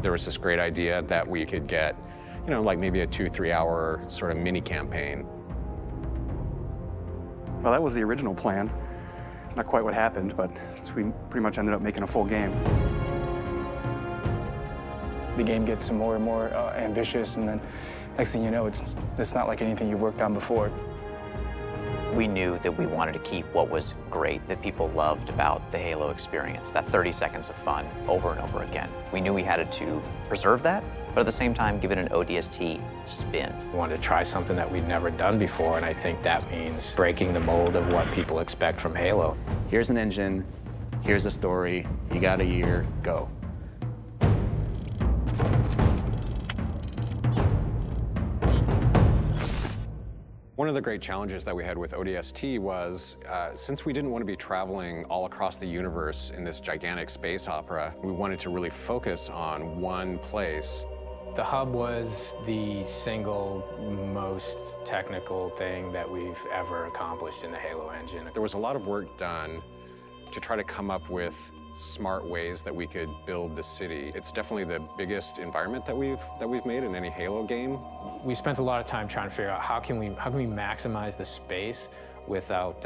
There was this great idea that we could get, you know, like maybe a 2-3 hour sort of mini campaign. Well, that was the original plan. Not quite what happened, but since we pretty much ended up making a full game. The game gets more and more ambitious, and then next thing you know, it's not like anything you've worked on before. We knew that we wanted to keep what was great, that people loved about the Halo experience, that 30 seconds of fun over and over again. We knew we had to preserve that, but at the same time, give it an ODST spin. We wanted to try something that we'd never done before, and I think that means breaking the mold of what people expect from Halo. Here's an engine, here's a story, you got a year, go. One of the great challenges that we had with ODST was, since we didn't want to be traveling all across the universe in this gigantic space opera, we wanted to really focus on one place. The hub was the single most technical thing that we've ever accomplished in the Halo engine. There was a lot of work done to try to come up with smart ways that we could build the city. It's definitely the biggest environment that we've made in any Halo game. We spent a lot of time trying to figure out how can we maximize the space without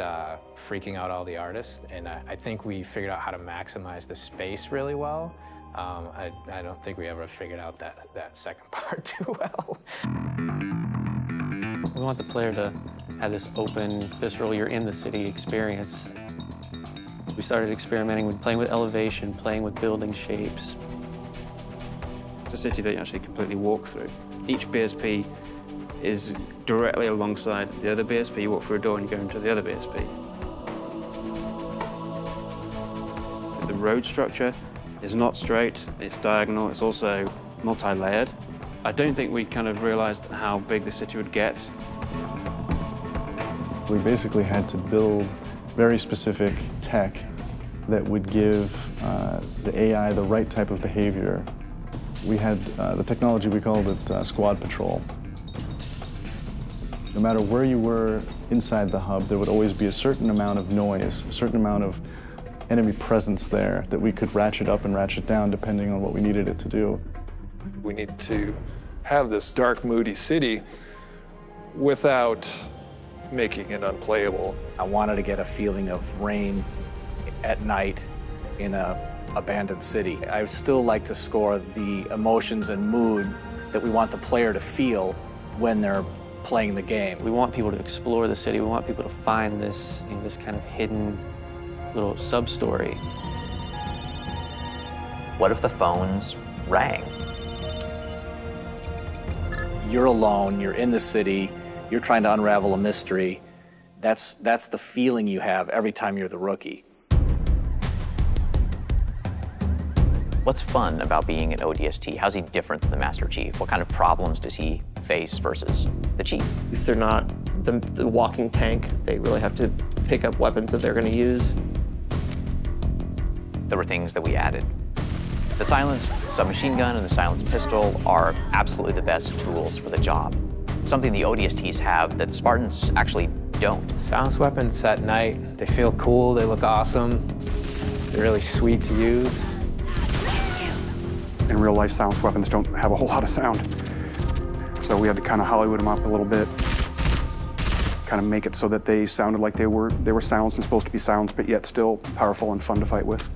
freaking out all the artists, and I think we figured out how to maximize the space really well. I don't think we ever figured out that second part too well. We want the player to have this open, visceral, you're in the city experience. We started experimenting with playing with elevation, playing with building shapes. It's a city that you actually completely walk through. Each BSP is directly alongside the other BSP. You walk through a door and you go into the other BSP. The road structure is not straight, it's diagonal, it's also multi-layered. I don't think we kind of realized how big the city would get. We basically had to build very specific tech that would give the AI the right type of behavior. We had the technology, we called it squad patrol. No matter where you were inside the hub, there would always be a certain amount of noise, a certain amount of enemy presence there that we could ratchet up and ratchet down depending on what we needed it to do. We need to have this dark, moody city without making it unplayable. I wanted to get a feeling of rain at night in an abandoned city. I would still like to score the emotions and mood that we want the player to feel when they're playing the game. We want people to explore the city. We want people to find this, this kind of hidden little sub-story. What if the phones rang? You're alone, you're in the city, you're trying to unravel a mystery. That's the feeling you have every time you're the rookie. What's fun about being an ODST? How's he different than the Master Chief? What kind of problems does he face versus the Chief? If they're not the walking tank, they really have to pick up weapons that they're going to use. There were things that we added. The silenced submachine gun and the silenced pistol are absolutely the best tools for the job. Something the ODSTs have that Spartans actually don't. Silenced weapons at night, they feel cool, they look awesome, they're really sweet to use. In real life, silenced weapons don't have a whole lot of sound. So we had to kind of Hollywood them up a little bit, kind of make it so that they sounded like they were silenced and supposed to be silenced, but yet still powerful and fun to fight with.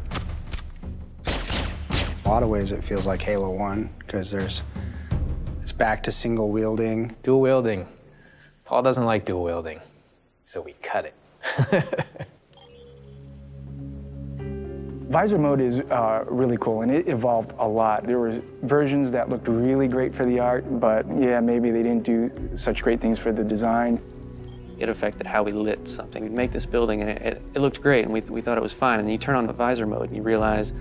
In a lot of ways, it feels like Halo 1, because it's back to single wielding. Dual wielding. Paul doesn't like dual wielding, so we cut it. Visor mode is really cool, and it evolved a lot. There were versions that looked really great for the art, but yeah, maybe they didn't do such great things for the design. It affected how we lit something. We'd make this building, and it looked great, and we thought it was fine, and then you turn on the visor mode, and you realize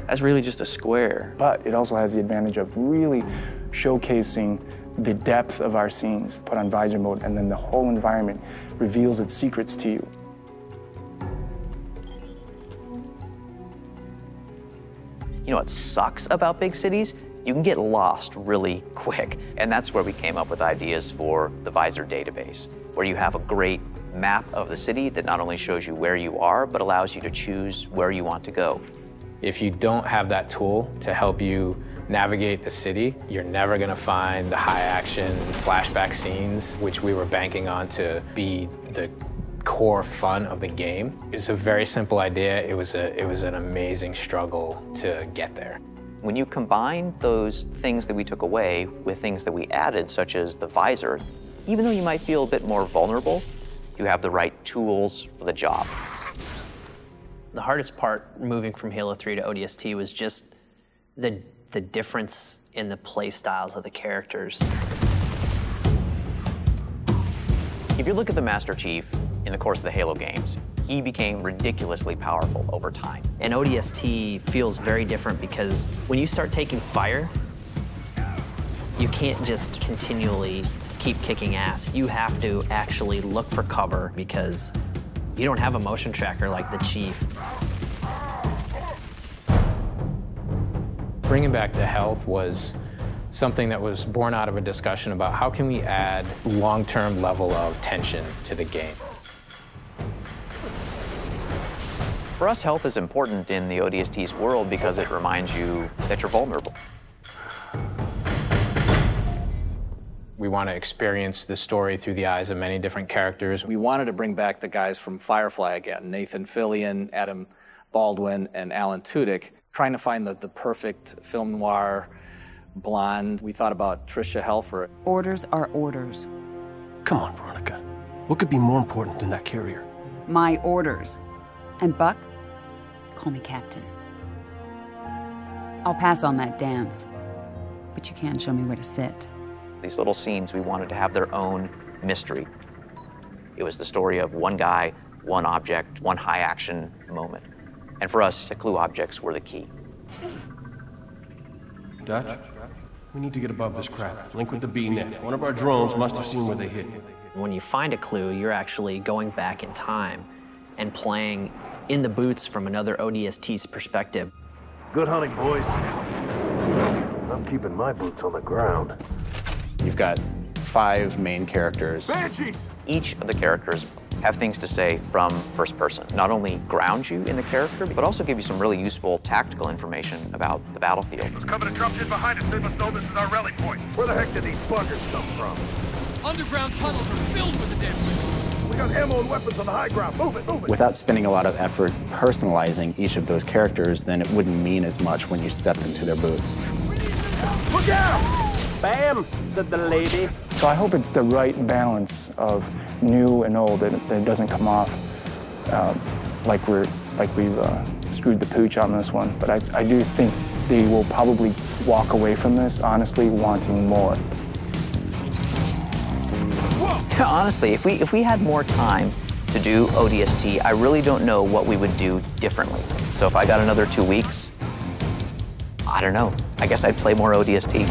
that's really just a square. But it also has the advantage of really showcasing the depth of our scenes. Put on visor mode, and then the whole environment reveals its secrets to you. You know what sucks about big cities? You can get lost really quick. And that's where we came up with ideas for the Visor database, where you have a great map of the city that not only shows you where you are, but allows you to choose where you want to go. If you don't have that tool to help you navigate the city. You're never gonna find the high action flashback scenes, which we were banking on to be the core fun of the game. It's a very simple idea. It was an amazing struggle to get there. When you combine those things that we took away with things that we added, such as the visor, even though you might feel a bit more vulnerable, you have the right tools for the job. The hardest part moving from Halo 3 to ODST was just the difference in the play styles of the characters. If you look at the Master Chief in the course of the Halo games, he became ridiculously powerful over time. And ODST feels very different because when you start taking fire, you can't just continually keep kicking ass. You have to actually look for cover because you don't have a motion tracker like the Chief. Bringing back the health was something that was born out of a discussion about how can we add long-term level of tension to the game. For us, health is important in the ODST's world because it reminds you that you're vulnerable. We want to experience the story through the eyes of many different characters. We wanted to bring back the guys from Firefly again, Nathan Fillion, Adam Baldwin, and Alan Tudyk, trying to find the perfect film noir blonde. We thought about Tricia Helfer. Orders are orders. Come on, Veronica. What could be more important than that carrier? My orders. And Buck, call me Captain. I'll pass on that dance, but you can't show me where to sit. These little scenes, we wanted to have their own mystery. It was the story of one guy, one object, one high action moment. And for us, the clue objects were the key. Dutch, we need to get above this crap. Link with the B-net. One of our drones must have seen where they hit. When you find a clue, you're actually going back in time and playing in the boots from another ODST's perspective. Good hunting, boys. I'm keeping my boots on the ground. You've got 5 main characters. Banshees! Each of the characters have things to say from first person. Not only ground you in the character, but also give you some really useful tactical information about the battlefield. Let's come and dropped in behind us. They must know this is our rally point. Where the heck did these buggers come from? Underground tunnels are filled with the damn. We got ammo and weapons on the high ground. Move it, move it. Without spending a lot of effort personalizing each of those characters, then it wouldn't mean as much when you stepped into their boots. Look out! Bam, said the lady. So I hope it's the right balance of new and old, that it doesn't come off like we've screwed the pooch on this one. But I do think they will probably walk away from this honestly wanting more. Honestly, if we had more time to do ODST, I really don't know what we would do differently. So if I got another 2 weeks, I don't know. I guess I'd play more ODST.